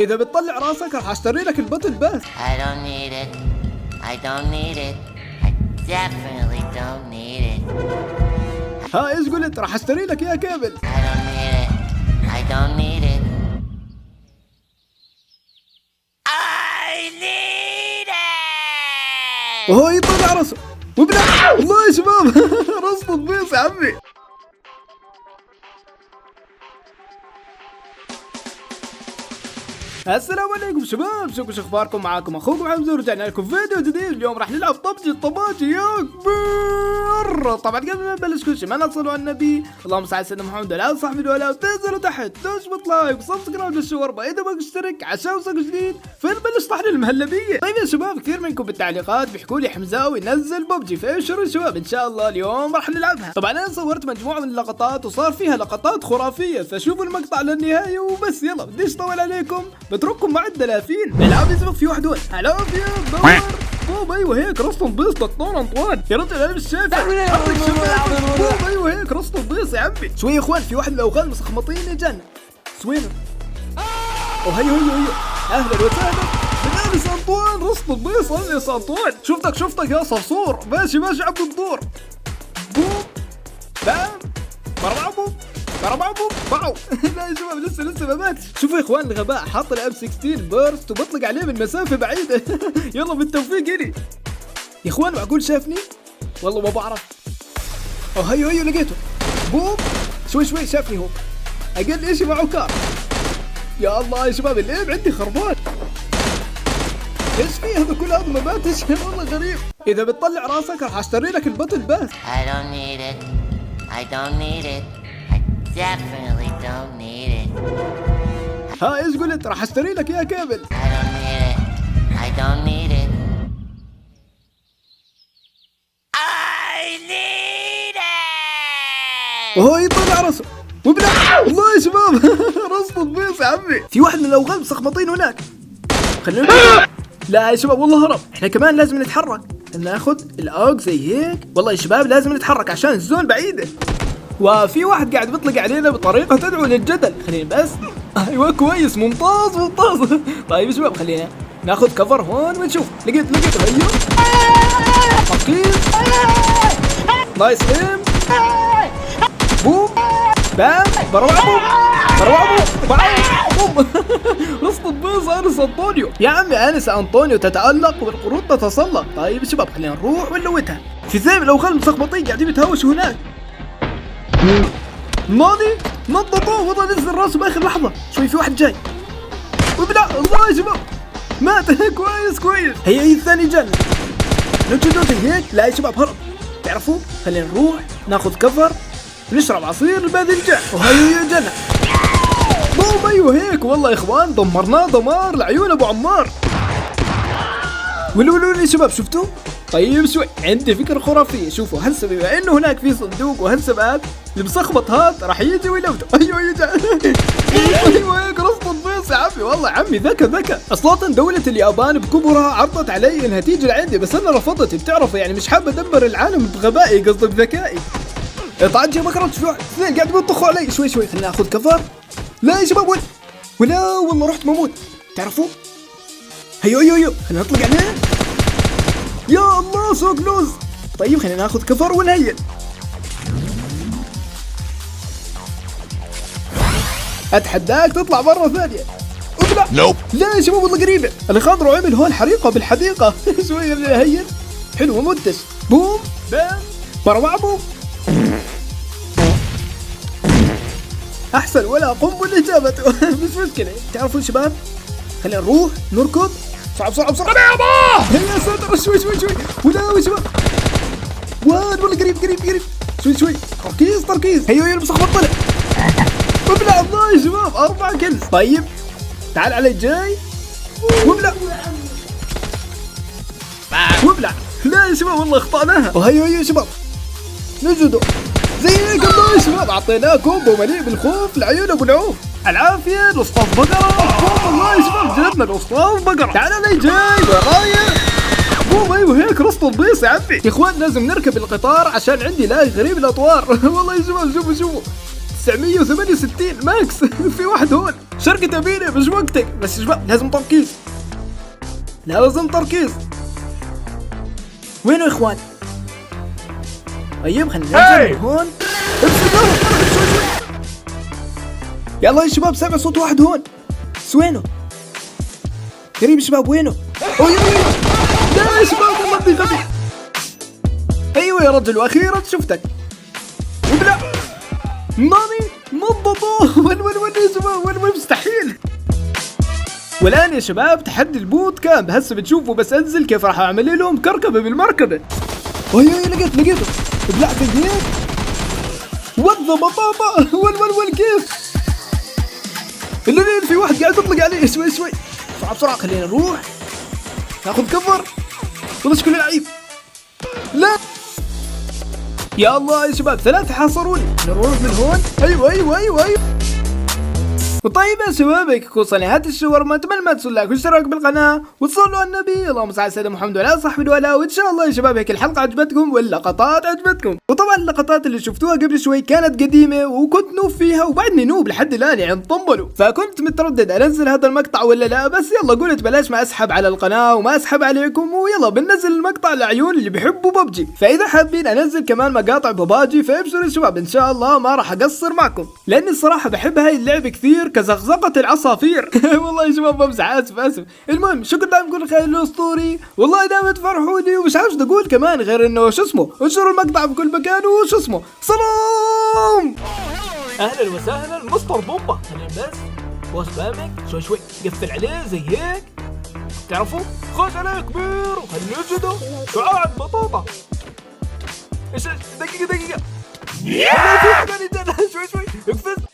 اذا بتطلع راسك راح اشتري لك البطل بس. I don't need it. I don't need it. I definitely don't need it. ها ايش قلت؟ راح اشتري لك يا كابل. I don't need it. I don't need it. I need it. وهو يطلع راسه وبلا الله يا شباب رصد البيص يا عمي. السلام عليكم شباب، شو اخباركم؟ معاكم اخوكم حمزه ورجعنا لكم فيديو جديد. اليوم راح نلعب ببجي الطباجي يا كبير. طبعا قبل ما نبلش كل شيء ما نصلوا على النبي، اللهم صل على سيدنا محمد وعلى صحبه وعلى وتنزلوا تحت تشبط لايك وسبسكرايب للشوربه اذا ما اشترك عشان وصل جديد فنبلش طحن المهلبيه. طيب يا شباب، كثير منكم بالتعليقات بيحكوا لي حمزاوي نزل ببجي، فابشروا يا شباب ان شاء الله اليوم راح نلعبها. طبعا انا صورت مجموعه من اللقطات وصار فيها لقطات خرافيه، فشوفوا المقطع للنهايه وبس. يلا بديش اطول عليكم، بترككم مع الدلافين. العاب يسبق في واحد هون علافية دور بوم. ايوه هيك رصد البيص دكتور انطوان يا رجل، انا مش شايف حطك شباب. بوم ايوه هيك رصد البيص يا عمي. شوي يا اخوان، في واحد من الاوغاد مسخمطين يجن سوينه. وهيو اهلا وسهلا من انس انطوان رصد البيص. انس انطوان شفتك يا صرصور. ماشي عبد الدور. بوم بام بربعبو باو. لا يا شباب لسه ما مات. شوفوا يا اخوان الغباء، حاط الام 16 بيرست وبطلق عليه من مسافه بعيده. يلا بالتوفيق الي يا اخوان. معقول شافني؟ والله ما بعرف. هيو لقيته. بوم شوي شافني هو. اقل اشي معه كار. يا الله يا شباب الايم عندي خربان. ايش فيه هذا كل هذا ما ماتش؟ والله غريب. اذا بتطلع راسك راح اشتري لك البطل بس. I don't need it. I don't need it. I definitely don't need it. ها ايش قلت؟ راح اشتري لك يا كابل. I don't need it. I don't need it. I need it. وهو يطلع راسه وبلا الله يا شباب رصد البيص يا عمي. في واحد من الاوغاد مسخمطين هناك. خلينا لا يا شباب والله هرب. احنا كمان لازم نتحرك، ناخذ الاوغ زي هيك. والله يا شباب لازم نتحرك عشان الزون بعيده. وفي واحد قاعد بيطلق علينا بطريقه تدعو للجدل. خلينا بس ايوه كويس ممتاز. طيب يا شباب خلينا ناخذ كفر هون ونشوف. لقيته ايوه حقيق. نايس ايم. بوم بام بروعبو بوم. رصد البيض انس انطونيو يا عمي. انس انطونيو تتألق والقرود تتسلق. طيب يا شباب خلينا نروح ونلوتها. في ذيب الاوغاد المسخبطين قاعدين يتهاوشوا هناك. ماضي نططوه وضع نزل راسه باخر لحظه. شوي في واحد جاي وبلا الله يا شباب مات. كويس. هي الثاني جنة نوتي هيك. لا يا شباب هرب. تعرفوا خلينا نروح ناخذ كفر ونشرب عصير الباذنجان. وهي جنة بوم ايوه هيك. والله يا اخوان دمرناه دمار لعيون ابو عمار. ولو يا شباب شفتوا؟ طيب شوي عندي فكرة خرافية. شوفوا هسه بما انه هناك في صندوق وهسه بعد المسخبط هذا راح يجي ويلوته. ايوه هيك رصد البيص يا عمي. والله عمي ذكى. اصلا دولة اليابان بكبرها عرضت علي انها تيجي لعندي بس انا رفضت. بتعرفوا يعني مش حابة ادمر العالم بغبائي، قصدي بذكائي. طبعا جاي بكرة في واحد اثنين قاعد بيطخوا علي. شوي خلينا ناخذ كفر. لا يا شباب ولا والله رحت مموت. تعرفوا هيو خلينا نطلق عليه. يا الله سوق لوز. طيب خلينا ناخذ كفر ونهيل. اتحداك تطلع مرة ثانية. لا لا يا شباب والله قريبة. الخضر عمل هون حريقة بالحديقة. شوي نهيل. حلو مدش. بوم بام بروعبو. احسن ولا قنبل اجابته. مش مشكلة. تعرفوا شباب خلينا نروح نركض بسرعة يابا. يا ساتر شوي ولا يا شباب والله قريب. شوي تركيز. هيو المسخبط طلع وبلا الله يا شباب 4 كلز. طيب تعال علي جاي وبلا لا يا شباب والله اخطأناها. وهيو يا شباب نجدوا زي هيك. الله يا شباب اعطيناه كومبو مليء بالخوف لعيون ابو العوف. العافية الأسطاذ بقرة. الله يا شباب جبنا الأسطاذ بقرة. تعال علي جاي ورايا. بوم ايوه هيك رصد البيص يا عمي. يا اخوان لازم نركب القطار عشان عندي لاج غريب الاطوار. والله يا شباب شوفوا 968 ماكس. في واحد هون شركة تبيني مش وقتك. بس يا شباب لازم تركيز، لازم تركيز. وينو يا اخوان؟ طيب خلينا ننزل من هون. يلا يا شباب سامع صوت واحد هون. وينه؟ قريب يا شباب وينه؟ لا يا شباب والله اني غبي. ايوه يا رجل واخيرا شفتك. وبلا مامي نضبطوه. وين يا شباب وين مستحيل. والان يا شباب تحدي البوت كامب. هسه بتشوفوا بس انزل كيف راح اعمل لهم كركبه بالمركبه. لقيته بلعت هيك وذا بطاطا. وين كيف اللي في واحد قاعد يطلق عليه. شوي بسرعه خلينا نروح ناخذ كفر. والله شكله لعيب. لا يا الله يا شباب 3 حاصروني. نروح من هون. ايوه. وطيب يا شباب هيك يكون صناعات الشاورما. اتمنى ما تنسوا اللايك والاشتراك بالقناه وتصلوا على النبي. اللهم صل على سيدنا محمد وعلى صحبه الولاء. وان شاء الله يا شباب هيك الحلقه عجبتكم واللقطات عجبتكم. وطبعا اللقطات اللي شفتوها قبل شوي كانت قديمه وكنت نوب فيها وبعدني نوب لحد الان يعني طنبلوا. فكنت متردد انزل هذا المقطع ولا لا. بس يلا قلت بلاش ما اسحب على القناه وما اسحب عليكم. ويلا بننزل المقطع لعيون اللي بيحبوا ببجي. فاذا حابين انزل كمان مقاطع بباجي فابشروا يا شباب ان شاء الله ما راح اقصر معكم. لاني الصراحه بحب هاي اللعبه كثير كزقزقه العصافير. والله يا شباب بمزح اسف. المهم شكرا دائما كل خير الاسطوري. والله دائما تفرحوني ومش عارف شو اقول كمان غير انه شو اسمه انشروا المقطع بكل مكان وشو اسمه سلام. اهلا وسهلا مستر بومبا. خلينا بس واسبامك شوي قفل عليه زي هيك تعرفوا. خش عليه كبير وخليه يجده شعاع بطاطا. ايش دقيقه. شوي اقفز